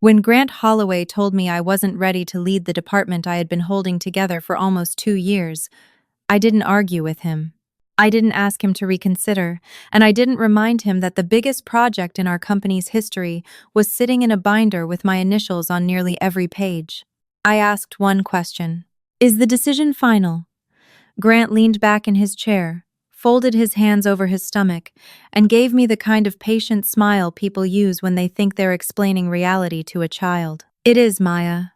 When Grant Holloway told me I wasn't ready to lead the department I had been holding together for almost 2 years, I didn't argue with him. I didn't ask him to reconsider, and I didn't remind him that the biggest project in our company's history was sitting in a binder with my initials on nearly every page. I asked one question: "Is the decision final?" Grant leaned back in his chair, folded his hands over his stomach, and gave me the kind of patient smile people use when they think they're explaining reality to a child. "It is, Maya.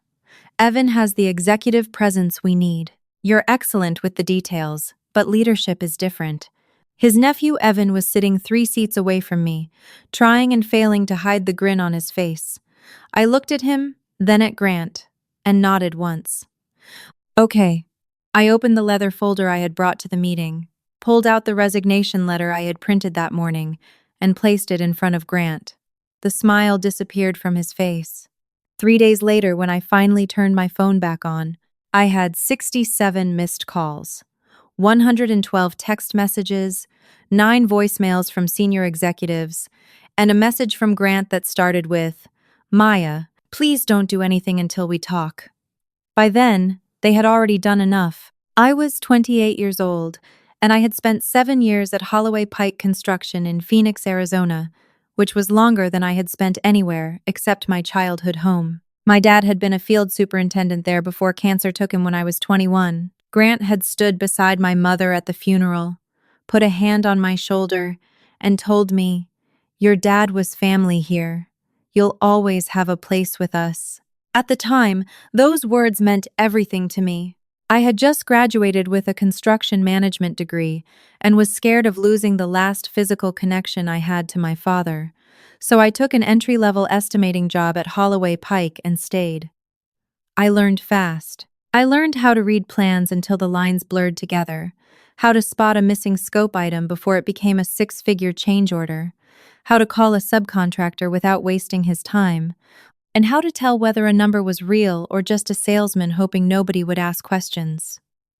Evan has the executive presence we need. You're excellent with the details, but leadership is different." His nephew Evan was sitting 3 seats away from me, trying and failing to hide the grin on his face. I looked at him, then at Grant, and nodded once. "Okay." I opened the leather folder I had brought to the meeting, pulled out the resignation letter I had printed that morning, and placed it in front of Grant. The smile disappeared from his face. 3 days later, when I finally turned my phone back on, I had 67 missed calls, 112 text messages, 9 voicemails from senior executives, and a message from Grant that started with, "Maya, please don't do anything until we talk." By then, they had already done enough. I was 28 years old, and I had spent 7 years at Holloway Pike Construction in Phoenix, Arizona, which was longer than I had spent anywhere except my childhood home. My dad had been a field superintendent there before cancer took him when I was 21. Grant had stood beside my mother at the funeral, put a hand on my shoulder, and told me, "Your dad was family here. You'll always have a place with us." At the time, those words meant everything to me. I had just graduated with a construction management degree and was scared of losing the last physical connection I had to my father, so I took an entry-level estimating job at Holloway Pike and stayed. I learned fast. I learned how to read plans until the lines blurred together, how to spot a missing scope item before it became a 6-figure change order, how to call a subcontractor without wasting his time, and how to tell whether a number was real or just a salesman hoping nobody would ask questions.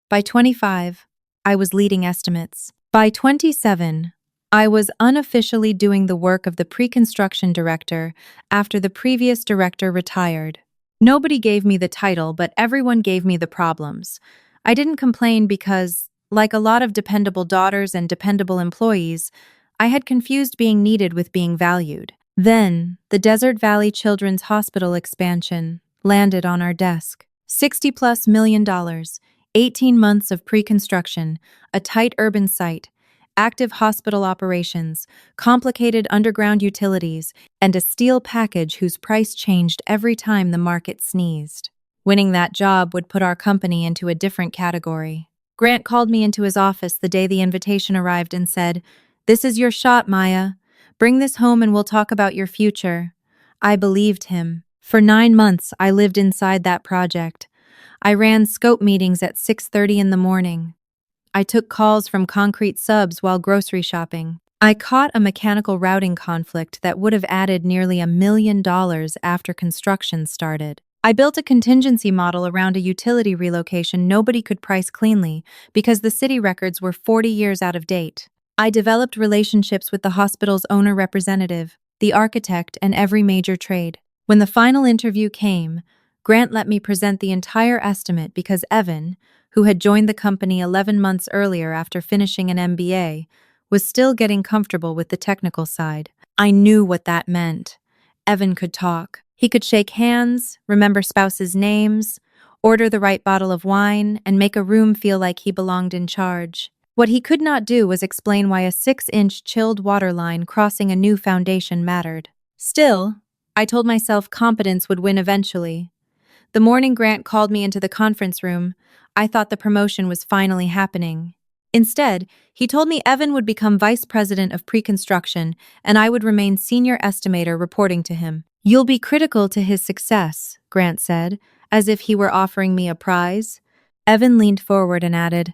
By 25, I was leading estimates. By 27, I was unofficially doing the work of the pre-construction director after the previous director retired. Nobody gave me the title, but everyone gave me the problems. I didn't complain because, like a lot of dependable daughters and dependable employees, I had confused being needed with being valued. Then, the Desert Valley Children's Hospital expansion landed on our desk. $60+ million, 18 months of pre-construction, a tight urban site, active hospital operations, complicated underground utilities, and a steel package whose price changed every time the market sneezed. Winning that job would put our company into a different category. Grant called me into his office the day the invitation arrived and said, "This is your shot, Maya. Bring this home and we'll talk about your future." I believed him. For 9 months, I lived inside that project. I ran scope meetings at 6:30 in the morning. I took calls from concrete subs while grocery shopping. I caught a mechanical routing conflict that would have added nearly $1 million after construction started. I built a contingency model around a utility relocation nobody could price cleanly because the city records were 40 years out of date. I developed relationships with the hospital's owner representative, the architect, and every major trade. When the final interview came, Grant let me present the entire estimate because Evan, who had joined the company 11 months earlier after finishing an MBA, was still getting comfortable with the technical side. I knew what that meant. Evan could talk. He could shake hands, remember spouses' names, order the right bottle of wine, and make a room feel like he belonged in charge. What he could not do was explain why a 6-inch chilled water line crossing a new foundation mattered. Still, I told myself competence would win eventually. The morning Grant called me into the conference room, I thought the promotion was finally happening. Instead, he told me Evan would become vice president of pre-construction and I would remain senior estimator reporting to him. "You'll be critical to his success," Grant said, as if he were offering me a prize. Evan leaned forward and added,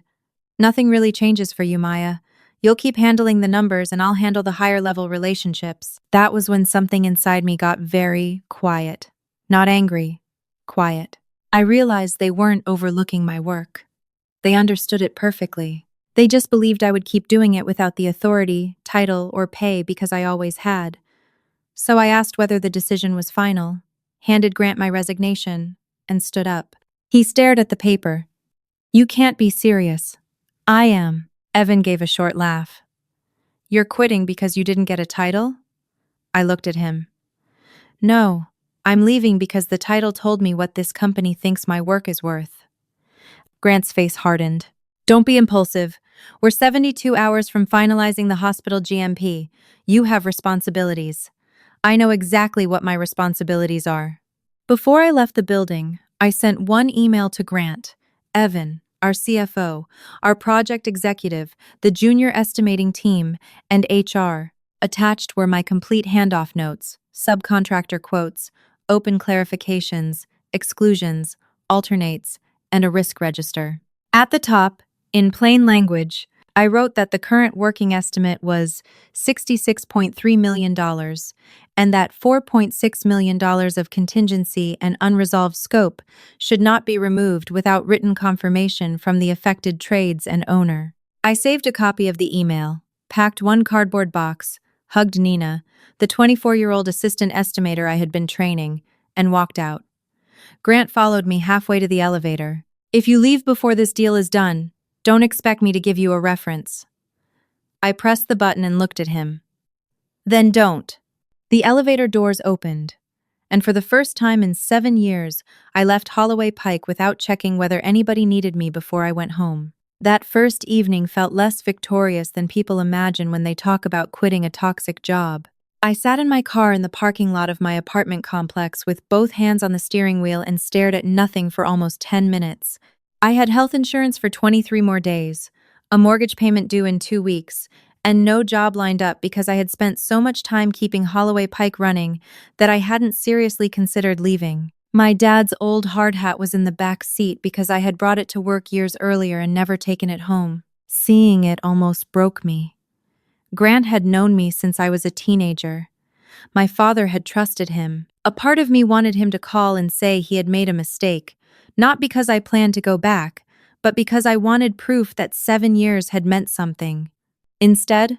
"Nothing really changes for you, Maya. You'll keep handling the numbers and I'll handle the higher-level relationships." That was when something inside me got very quiet. Not angry, quiet. I realized they weren't overlooking my work. They understood it perfectly. They just believed I would keep doing it without the authority, title, or pay because I always had. So I asked whether the decision was final. handed Grant my resignation, and stood up. He stared at the paper. "You can't be serious." "I am." Evan gave a short laugh. "You're quitting because you didn't get a title?" I looked at him. "No, I'm leaving because the title told me what this company thinks my work is worth." Grant's face hardened. "Don't be impulsive. We're 72 hours from finalizing the hospital GMP. You have responsibilities. I know exactly what my responsibilities are." Before I left the building, I sent one email to Grant, Evan, our CFO, our project executive, the junior estimating team, and HR. Attached were my complete handoff notes, subcontractor quotes, open clarifications, exclusions, alternates, and a risk register. At the top, in plain language, I wrote that the current working estimate was $66.3 million and that $4.6 million of contingency and unresolved scope should not be removed without written confirmation from the affected trades and owner. I saved a copy of the email, packed one cardboard box, hugged Nina, the 24-year-old assistant estimator I had been training, and walked out. Grant followed me halfway to the elevator. "If you leave before this deal is done, don't expect me to give you a reference." I pressed the button and looked at him. "Then don't." The elevator doors opened, and for the first time in 7 years, I left Holloway Pike without checking whether anybody needed me before I went home. That first evening felt less victorious than people imagine when they talk about quitting a toxic job. I sat in my car in the parking lot of my apartment complex with both hands on the steering wheel and stared at nothing for almost 10 minutes. I had health insurance for 23 more days, a mortgage payment due in 2 weeks, and no job lined up because I had spent so much time keeping Holloway Pike running that I hadn't seriously considered leaving. My dad's old hard hat was in the back seat because I had brought it to work years earlier and never taken it home. Seeing it almost broke me. Grant had known me since I was a teenager. My father had trusted him. A part of me wanted him to call and say he had made a mistake, not because I planned to go back, but because I wanted proof that 7 years had meant something. Instead,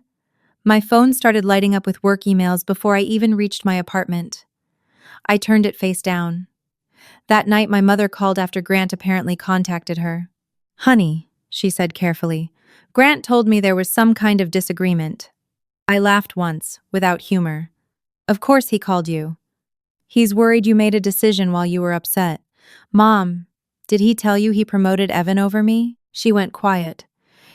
my phone started lighting up with work emails before I even reached my apartment. I turned it face down. That night, my mother called after Grant apparently contacted her. "Honey," she said carefully, "Grant told me there was some kind of disagreement." I laughed once, without humor. "Of course he called you. He's worried you made a decision while you were upset." "Mom, did he tell you he promoted Evan over me?" She went quiet.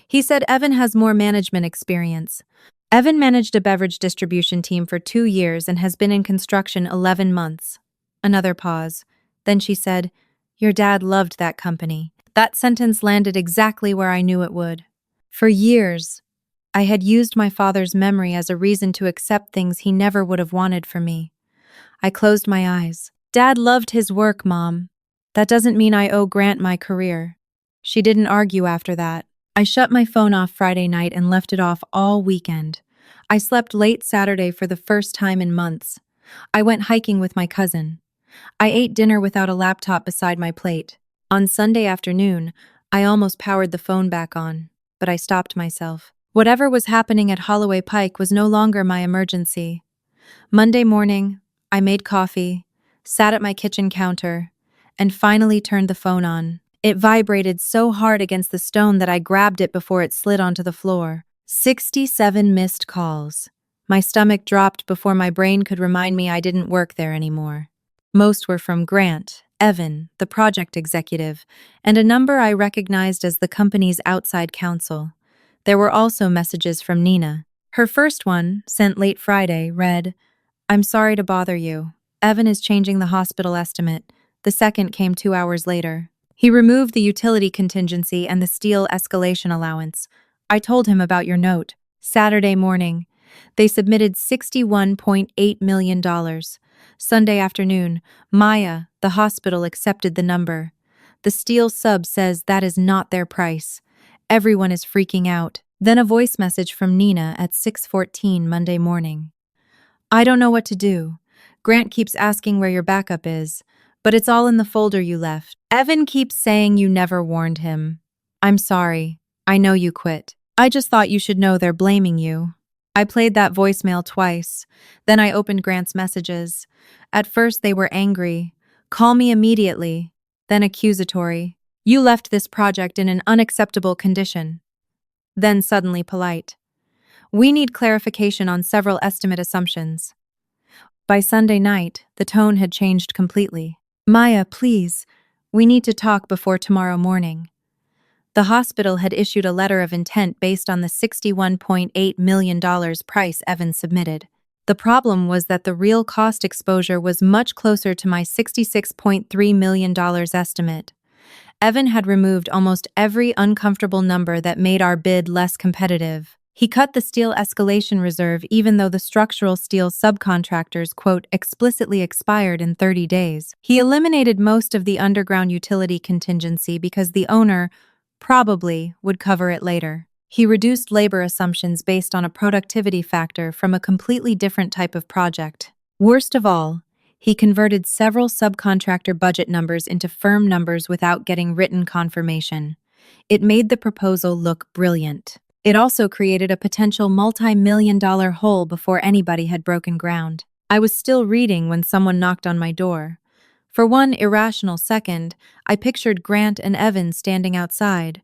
"He said Evan has more management experience. Evan managed a beverage distribution team for 2 years and has been in construction 11 months. Another pause. Then she said, "Your dad loved that company." That sentence landed exactly where I knew it would. For years, I had used my father's memory as a reason to accept things he never would have wanted for me. I closed my eyes. "Dad loved his work, Mom. That doesn't mean I owe Grant my career." She didn't argue after that. I shut my phone off Friday night and left it off all weekend. I slept late Saturday for the first time in months. I went hiking with my cousin. I ate dinner without a laptop beside my plate. On Sunday afternoon, I almost powered the phone back on, but I stopped myself. Whatever was happening at Holloway Pike was no longer my emergency. Monday morning, I made coffee, sat at my kitchen counter, and finally turned the phone on. It vibrated so hard against the stone that I grabbed it before it slid onto the floor. 67 missed calls. My stomach dropped before my brain could remind me I didn't work there anymore. Most were from Grant, Evan, the project executive, and a number I recognized as the company's outside counsel. There were also messages from Nina. Her first one, sent late Friday, read, "I'm sorry to bother you. Evan is changing the hospital estimate." The second came 2 hours later. "He removed the utility contingency and the steel escalation allowance. I told him about your note." Saturday morning, they submitted $61.8 million. Sunday afternoon, Maya, the hospital, accepted the number. The steel sub says that is not their price. Everyone is freaking out. Then a voice message from Nina at 6:14 Monday morning. "I don't know what to do. Grant keeps asking where your backup is, but it's all in the folder you left. Evan keeps saying you never warned him. I'm sorry. I know you quit. I just thought you should know they're blaming you." I played that voicemail twice. Then I opened Grant's messages. At first, they were angry. Call me immediately. Then accusatory. You left this project in an unacceptable condition. Then suddenly polite. We need clarification on several estimate assumptions. By Sunday night, the tone had changed completely. Maya, please. We need to talk before tomorrow morning. The hospital had issued a letter of intent based on the $61.8 million price Evan submitted. The problem was that the real cost exposure was much closer to my $66.3 million estimate. Evan had removed almost every uncomfortable number that made our bid less competitive. He cut the steel escalation reserve even though the structural steel subcontractors, quote, explicitly expired in 30 days. He eliminated most of the underground utility contingency because the owner probably would cover it later. He reduced labor assumptions based on a productivity factor from a completely different type of project. Worst of all, he converted several subcontractor budget numbers into firm numbers without getting written confirmation. It made the proposal look brilliant. It also created a potential multi-million-dollar hole before anybody had broken ground. I was still reading when someone knocked on my door. For one irrational second, I pictured Grant and Evan standing outside,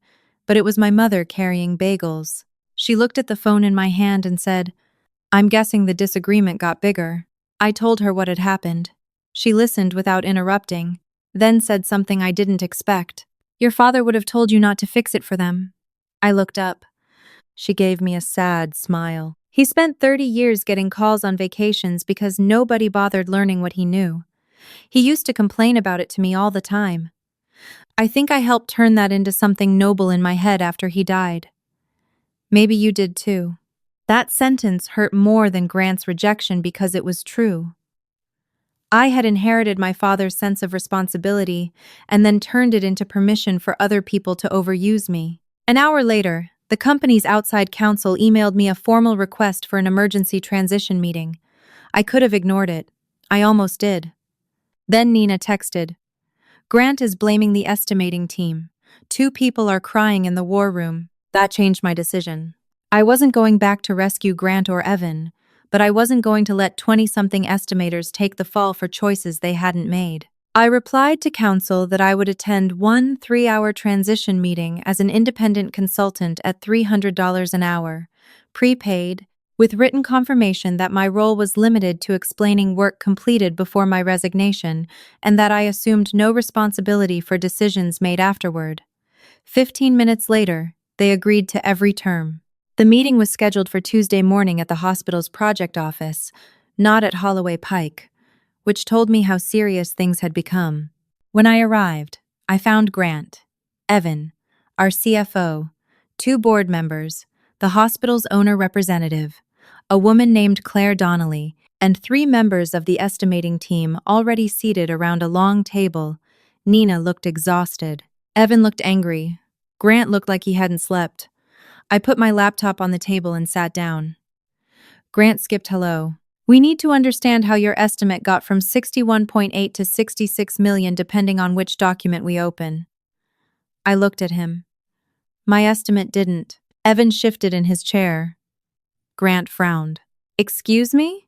but it was my mother carrying bagels. She looked at the phone in my hand and said, I'm guessing the disagreement got bigger. I told her what had happened. She listened without interrupting, then said something I didn't expect. Your father would have told you not to fix it for them. I looked up. She gave me a sad smile. He spent 30 years getting calls on vacations because nobody bothered learning what he knew. He used to complain about it to me all the time. I think I helped turn that into something noble in my head after he died. Maybe you did too. That sentence hurt more than Grant's rejection because it was true. I had inherited my father's sense of responsibility and then turned it into permission for other people to overuse me. An hour later, the company's outside counsel emailed me a formal request for an emergency transition meeting. I could have ignored it. I almost did. Then Nina texted, Grant is blaming the estimating team. 2 people are crying in the war room. That changed my decision. I wasn't going back to rescue Grant or Evan, but I wasn't going to let 20-something estimators take the fall for choices they hadn't made. I replied to counsel that I would attend one 3-hour transition meeting as an independent consultant at $300 an hour, prepaid, with written confirmation that my role was limited to explaining work completed before my resignation and that I assumed no responsibility for decisions made afterward. 15 minutes later, they agreed to every term. The meeting was scheduled for Tuesday morning at the hospital's project office, not at Holloway Pike, which told me how serious things had become. When I arrived, I found Grant, Evan, our CFO, 2 board members, the hospital's owner representative, a woman named Claire Donnelly, and 3 members of the estimating team already seated around a long table. Nina looked exhausted. Evan looked angry. Grant looked like he hadn't slept. I put my laptop on the table and sat down. Grant skipped hello. We need to understand how your estimate got from 61.8 to 66 million depending on which document we open. I looked at him. My estimate didn't. Evan shifted in his chair. Grant frowned. Excuse me?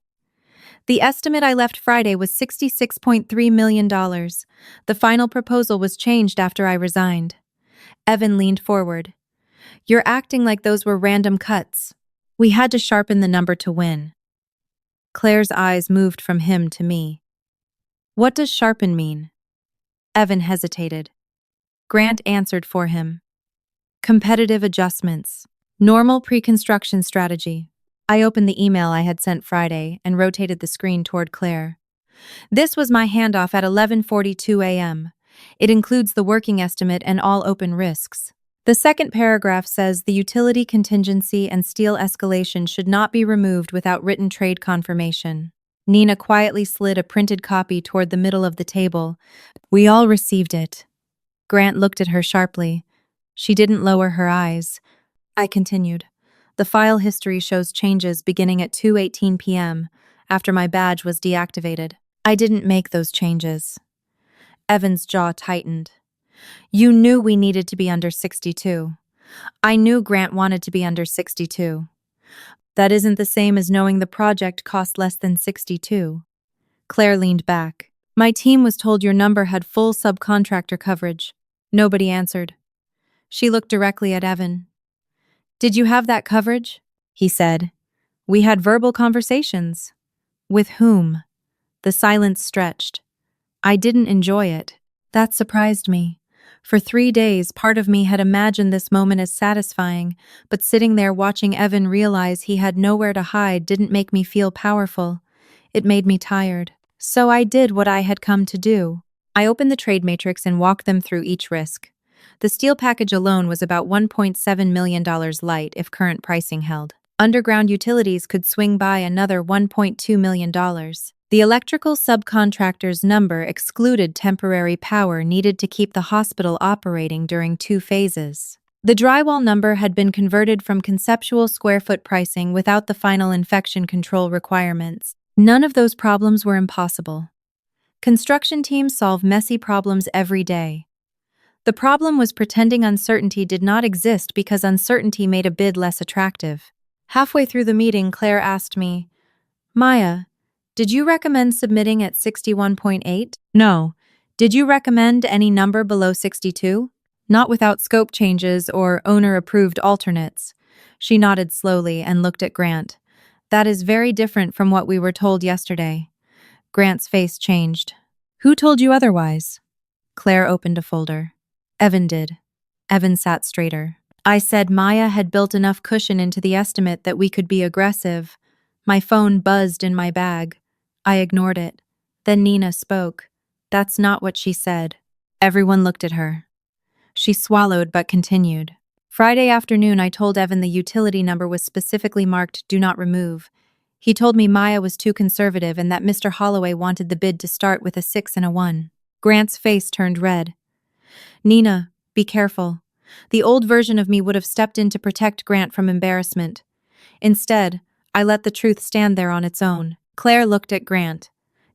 The estimate I left Friday was $66.3 million. The final proposal was changed after I resigned. Evan leaned forward. You're acting like those were random cuts. We had to sharpen the number to win. Claire's eyes moved from him to me. What does sharpen mean? Evan hesitated. Grant answered for him. Competitive adjustments. Normal pre-construction strategy. I opened the email I had sent Friday and rotated the screen toward Claire. This was my handoff at 11:42 a.m. It includes the working estimate and all open risks. The second paragraph says the utility contingency and steel escalation should not be removed without written trade confirmation. Nina quietly slid a printed copy toward the middle of the table. We all received it. Grant looked at her sharply. She didn't lower her eyes. I continued. The file history shows changes beginning at 2:18 p.m. after my badge was deactivated. I didn't make those changes. Evan's jaw tightened. You knew we needed to be under 62. I knew Grant wanted to be under 62. That isn't the same as knowing the project cost less than 62. Claire leaned back. My team was told your number had full subcontractor coverage. Nobody answered. She looked directly at Evan. Did you have that coverage? He said. We had verbal conversations. With whom? The silence stretched. I didn't enjoy it. That surprised me. For 3 days, part of me had imagined this moment as satisfying, but sitting there watching Evan realize he had nowhere to hide didn't make me feel powerful. It made me tired. So I did what I had come to do. I opened the trade matrix and walked them through each risk. The steel package alone was about $1.7 million light if current pricing held. Underground utilities could swing by another $1.2 million. The electrical subcontractor's number excluded temporary power needed to keep the hospital operating during 2 phases. The drywall number had been converted from conceptual square foot pricing without the final infection control requirements. None of those problems were impossible. Construction teams solve messy problems every day. The problem was pretending uncertainty did not exist because uncertainty made a bid less attractive. Halfway through the meeting, Claire asked me, Maya, did you recommend submitting at 61.8? No. Did you recommend any number below 62? Not without scope changes or owner-approved alternates. She nodded slowly and looked at Grant. That is very different from what we were told yesterday. Grant's face changed. Who told you otherwise? Claire opened a folder. Evan did. Evan sat straighter. I said Maya had built enough cushion into the estimate that we could be aggressive. My phone buzzed in my bag. I ignored it. Then Nina spoke. That's not what she said. Everyone looked at her. She swallowed but continued. Friday afternoon, I told Evan the utility number was specifically marked Do Not Remove. He told me Maya was too conservative and that Mr. Holloway wanted the bid to start with a 6 and a 1. Grant's face turned red. Nina, be careful. The old version of me would have stepped in to protect Grant from embarrassment. Instead, I let the truth stand there on its own. Claire looked at Grant.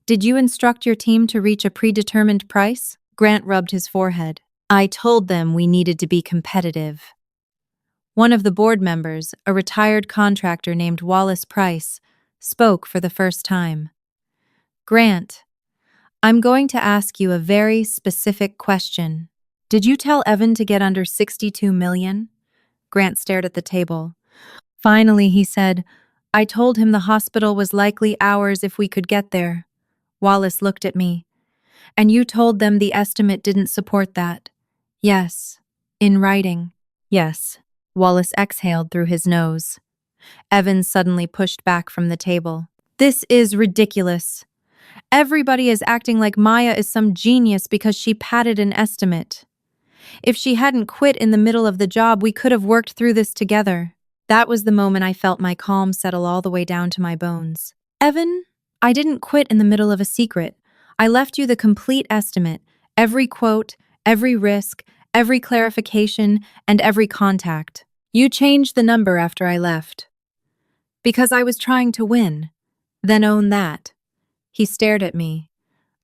Did you instruct your team to reach a predetermined price? Grant rubbed his forehead. I told them we needed to be competitive. One of the board members, a retired contractor named Wallace Price, spoke for the first time. Grant, I'm going to ask you a very specific question. Did you tell Evan to get under 62 million? Grant stared at the table. Finally, he said, I told him the hospital was likely ours if we could get there. Wallace looked at me. And you told them the estimate didn't support that? Yes. In writing? Yes. Wallace exhaled through his nose. Evan suddenly pushed back from the table. This is ridiculous. Everybody is acting like Maya is some genius because she padded an estimate. If she hadn't quit in the middle of the job, we could have worked through this together. That was the moment I felt my calm settle all the way down to my bones. Evan, I didn't quit in the middle of a secret. I left you the complete estimate, every quote, every risk, every clarification, and every contact. You changed the number after I left. Because I was trying to win. Then own that. He stared at me.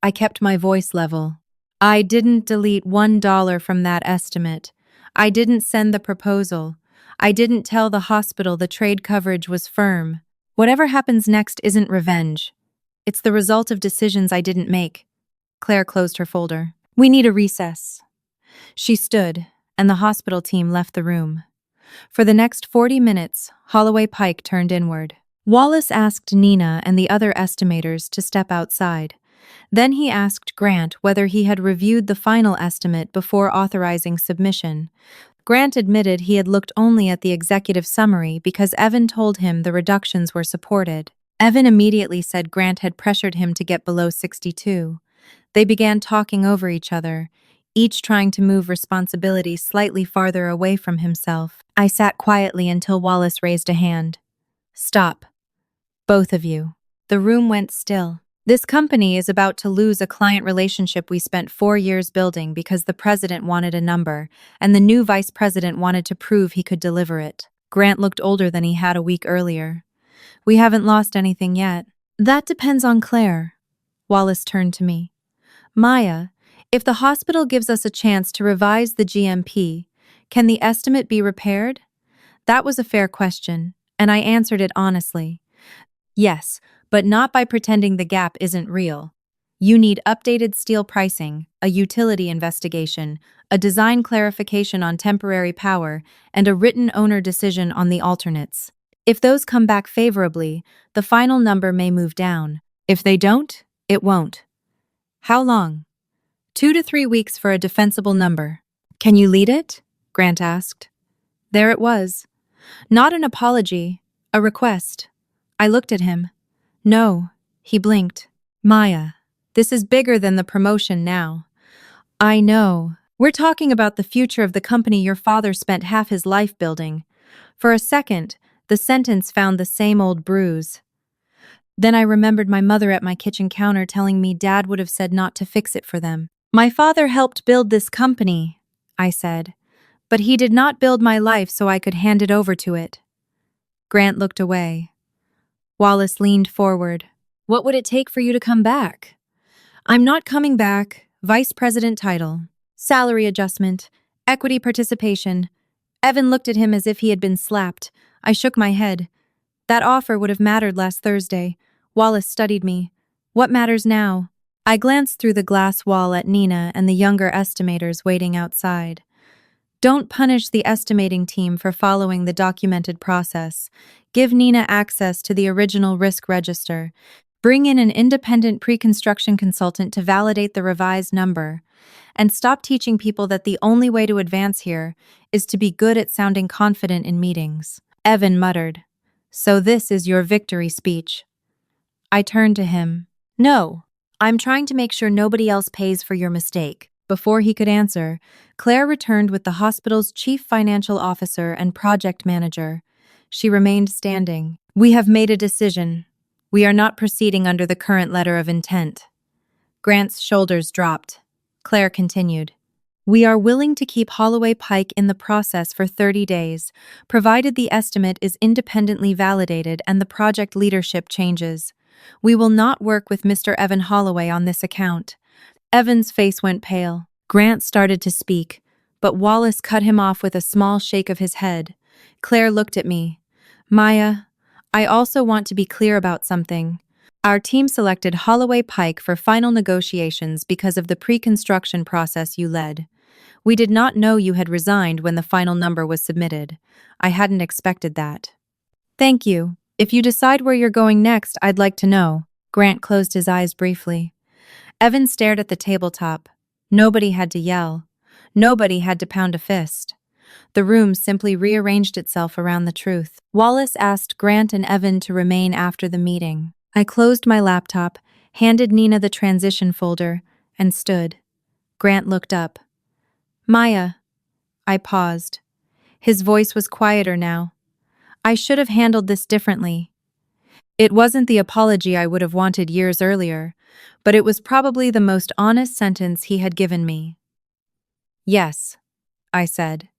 I kept my voice level. I didn't delete $1 from that estimate. I didn't send the proposal. I didn't tell the hospital the trade coverage was firm. Whatever happens next isn't revenge. It's the result of decisions I didn't make. Claire closed her folder. We need a recess. She stood, and the hospital team left the room. For the next 40 minutes, Holloway Pike turned inward. Wallace asked Nina and the other estimators to step outside. Then he asked Grant whether he had reviewed the final estimate before authorizing submission. Grant admitted he had looked only at the executive summary because Evan told him the reductions were supported. Evan immediately said Grant had pressured him to get below 62. They began talking over each other, each trying to move responsibility slightly farther away from himself. I sat quietly until Wallace raised a hand. Stop. Both of you. The room went still. This company is about to lose a client relationship we spent 4 years building because the president wanted a number, and the new vice president wanted to prove he could deliver it. Grant looked older than he had a week earlier. We haven't lost anything yet. That depends on Claire. Wallace turned to me. Maya, if the hospital gives us a chance to revise the GMP, can the estimate be repaired? That was a fair question, and I answered it honestly. Yes, but not by pretending the gap isn't real. You need updated steel pricing, a utility investigation, a design clarification on temporary power, and a written owner decision on the alternates. If those come back favorably, the final number may move down. If they don't, it won't. How long? 2 to 3 weeks for a defensible number. Can you lead it? Grant asked. There it was. Not an apology, a request. I looked at him. No, he blinked. Maya, this is bigger than the promotion now. I know. We're talking about the future of the company your father spent half his life building. For a second, the sentence found the same old bruise. Then I remembered my mother at my kitchen counter telling me Dad would have said not to fix it for them. My father helped build this company, I said, but he did not build my life so I could hand it over to it. Grant looked away. Wallace leaned forward. What would it take for you to come back? I'm not coming back. Vice president title, salary adjustment, equity participation. Evan looked at him as if he had been slapped. I shook my head. That offer would have mattered last Thursday. Wallace studied me. What matters now? I glanced through the glass wall at Nina and the younger estimators waiting outside. Don't punish the estimating team for following the documented process. Give Nina access to the original risk register. Bring in an independent pre-construction consultant to validate the revised number. And stop teaching people that the only way to advance here is to be good at sounding confident in meetings. Evan muttered. So this is your victory speech. I turned to him. No, I'm trying to make sure nobody else pays for your mistake. Before he could answer, Claire returned with the hospital's chief financial officer and project manager. She remained standing. We have made a decision. We are not proceeding under the current letter of intent. Grant's shoulders dropped. Claire continued. We are willing to keep Holloway Pike in the process for 30 days, provided the estimate is independently validated and the project leadership changes. We will not work with Mr. Evan Holloway on this account. Evan's face went pale. Grant started to speak, but Wallace cut him off with a small shake of his head. Claire looked at me. Maya, I also want to be clear about something. Our team selected Holloway Pike for final negotiations because of the pre-construction process you led. We did not know you had resigned when the final number was submitted. I hadn't expected that. Thank you. If you decide where you're going next, I'd like to know. Grant closed his eyes briefly. Evan stared at the tabletop. Nobody had to yell. Nobody had to pound a fist. The room simply rearranged itself around the truth. Wallace asked Grant and Evan to remain after the meeting. I closed my laptop, handed Nina the transition folder, and stood. Grant looked up. Maya. I paused. His voice was quieter now. I should have handled this differently. It wasn't the apology I would have wanted years earlier, but it was probably the most honest sentence he had given me. Yes, I said.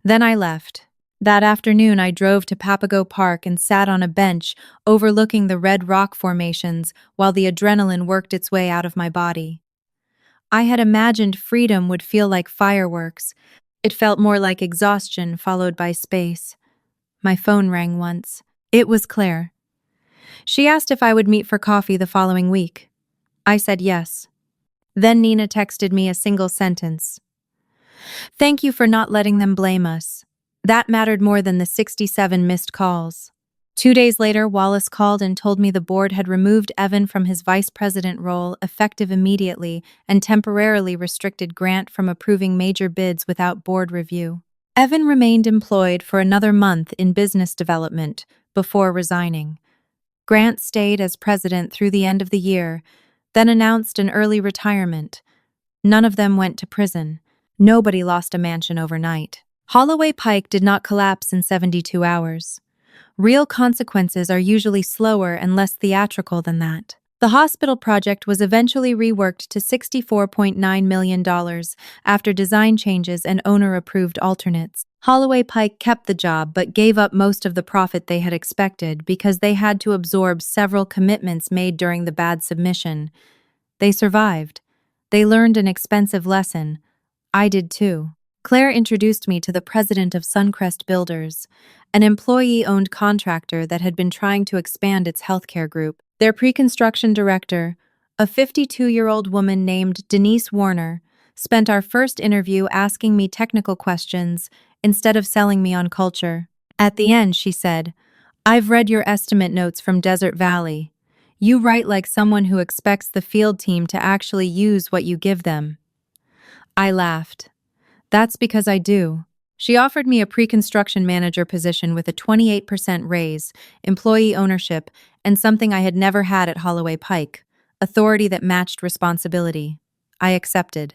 Then I left. That afternoon I drove to Papago Park and sat on a bench overlooking the red rock formations while the adrenaline worked its way out of my body. I had imagined freedom would feel like fireworks. It felt more like exhaustion followed by space. My phone rang once. It was Claire. She asked if I would meet for coffee the following week. I said yes. Then Nina texted me a single sentence. Thank you for not letting them blame us. That mattered more than the 67 missed calls. 2 days later, Wallace called and told me the board had removed Evan from his vice president role effective immediately and temporarily restricted Grant from approving major bids without board review. Evan remained employed for another month in business development before resigning. Grant stayed as president through the end of the year, then announced an early retirement. None of them went to prison. Nobody lost a mansion overnight. Holloway Pike did not collapse in 72 hours. Real consequences are usually slower and less theatrical than that. The hospital project was eventually reworked to $64.9 million after design changes and owner-approved alternates. Holloway Pike kept the job but gave up most of the profit they had expected because they had to absorb several commitments made during the bad submission. They survived. They learned an expensive lesson. I did too. Claire introduced me to the president of Suncrest Builders, an employee-owned contractor that had been trying to expand its healthcare group. Their pre-construction director, a 52-year-old woman named Denise Warner, spent our first interview asking me technical questions instead of selling me on culture. At the end, she said, "I've read your estimate notes from Desert Valley. You write like someone who expects the field team to actually use what you give them." I laughed. "That's because I do." She offered me a pre-construction manager position with a 28% raise, employee ownership, and something I had never had at Holloway Pike, authority that matched responsibility. I accepted.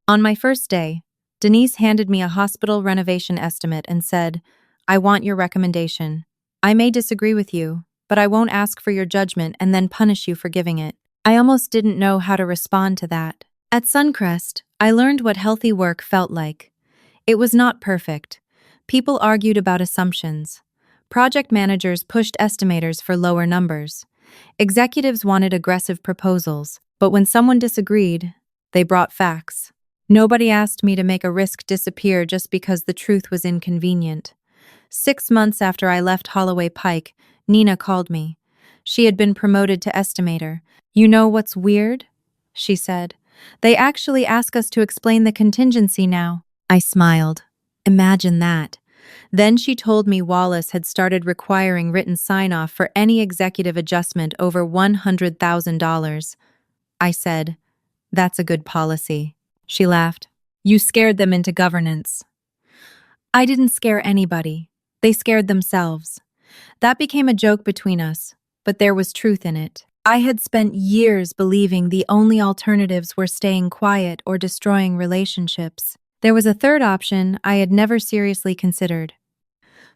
On my first day, Denise handed me a hospital renovation estimate and said, "I want your recommendation. I may disagree with you, but I won't ask for your judgment and then punish you for giving it." I almost didn't know how to respond to that. At Suncrest, I learned what healthy work felt like. It was not perfect. People argued about assumptions. Project managers pushed estimators for lower numbers. Executives wanted aggressive proposals, but when someone disagreed, they brought facts. Nobody asked me to make a risk disappear just because the truth was inconvenient. 6 months after I left Holloway Pike, Nina called me. She had been promoted to estimator. "You know what's weird?" she said. "They actually ask us to explain the contingency now." I smiled. Imagine that. Then she told me Wallace had started requiring written sign-off for any executive adjustment over $100,000. I said, "That's a good policy." She laughed. "You scared them into governance." I didn't scare anybody. They scared themselves. That became a joke between us, but there was truth in it. I had spent years believing the only alternatives were staying quiet or destroying relationships. There was a third option I had never seriously considered.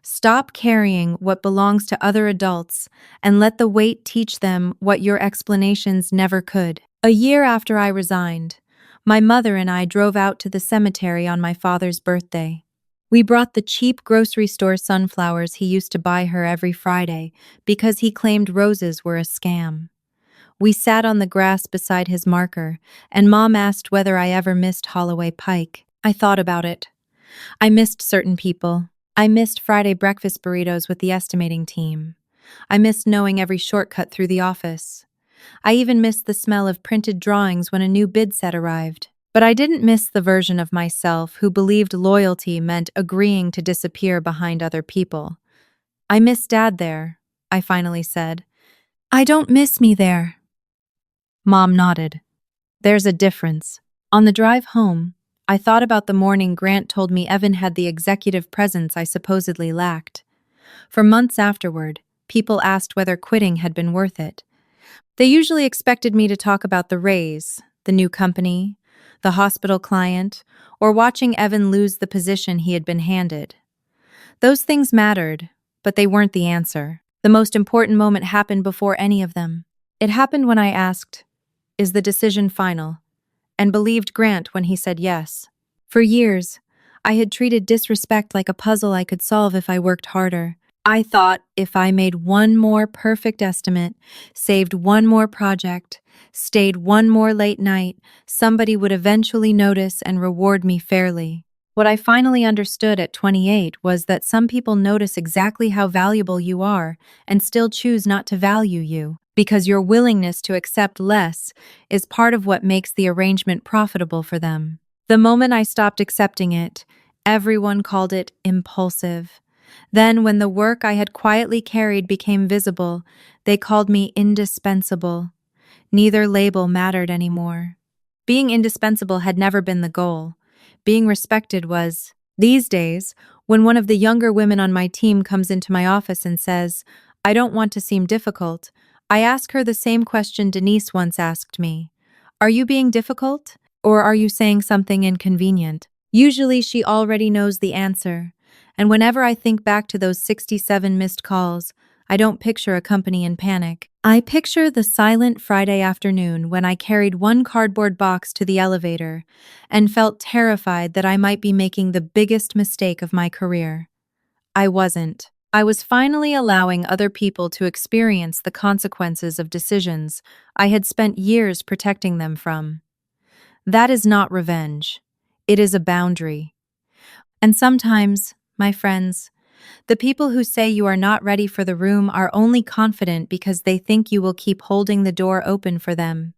Stop carrying what belongs to other adults and let the weight teach them what your explanations never could. A year after I resigned, my mother and I drove out to the cemetery on my father's birthday. We brought the cheap grocery store sunflowers he used to buy her every Friday because he claimed roses were a scam. We sat on the grass beside his marker, and Mom asked whether I ever missed Holloway Pike. I thought about it. I missed certain people. I missed Friday breakfast burritos with the estimating team. I missed knowing every shortcut through the office. I even missed the smell of printed drawings when a new bid set arrived. But I didn't miss the version of myself who believed loyalty meant agreeing to disappear behind other people. "I miss Dad there," I finally said. "I don't miss me there." Mom nodded. "There's a difference." On the drive home, I thought about the morning Grant told me Evan had the executive presence I supposedly lacked. For months afterward, people asked whether quitting had been worth it. They usually expected me to talk about the raise, the new company, the hospital client, or watching Evan lose the position he had been handed. Those things mattered, but they weren't the answer. The most important moment happened before any of them. It happened when I asked, "Is the decision final?" and believed Grant when he said yes. For years, I had treated disrespect like a puzzle I could solve if I worked harder. I thought if I made one more perfect estimate, saved one more project, stayed one more late night, somebody would eventually notice and reward me fairly. What I finally understood at 28 was that some people notice exactly how valuable you are and still choose not to value you, because your willingness to accept less is part of what makes the arrangement profitable for them. The moment I stopped accepting it, everyone called it impulsive. Then, when the work I had quietly carried became visible, they called me indispensable. Neither label mattered anymore. Being indispensable had never been the goal. Being respected was. These days, when one of the younger women on my team comes into my office and says, "I don't want to seem difficult," I ask her the same question Denise once asked me. "Are you being difficult? Or are you saying something inconvenient?" Usually she already knows the answer. And whenever I think back to those 67 missed calls, I don't picture a company in panic. I picture the silent Friday afternoon when I carried one cardboard box to the elevator and felt terrified that I might be making the biggest mistake of my career. I wasn't. I was finally allowing other people to experience the consequences of decisions I had spent years protecting them from. That is not revenge. It is a boundary. And sometimes, my friends, the people who say you are not ready for the room are only confident because they think you will keep holding the door open for them.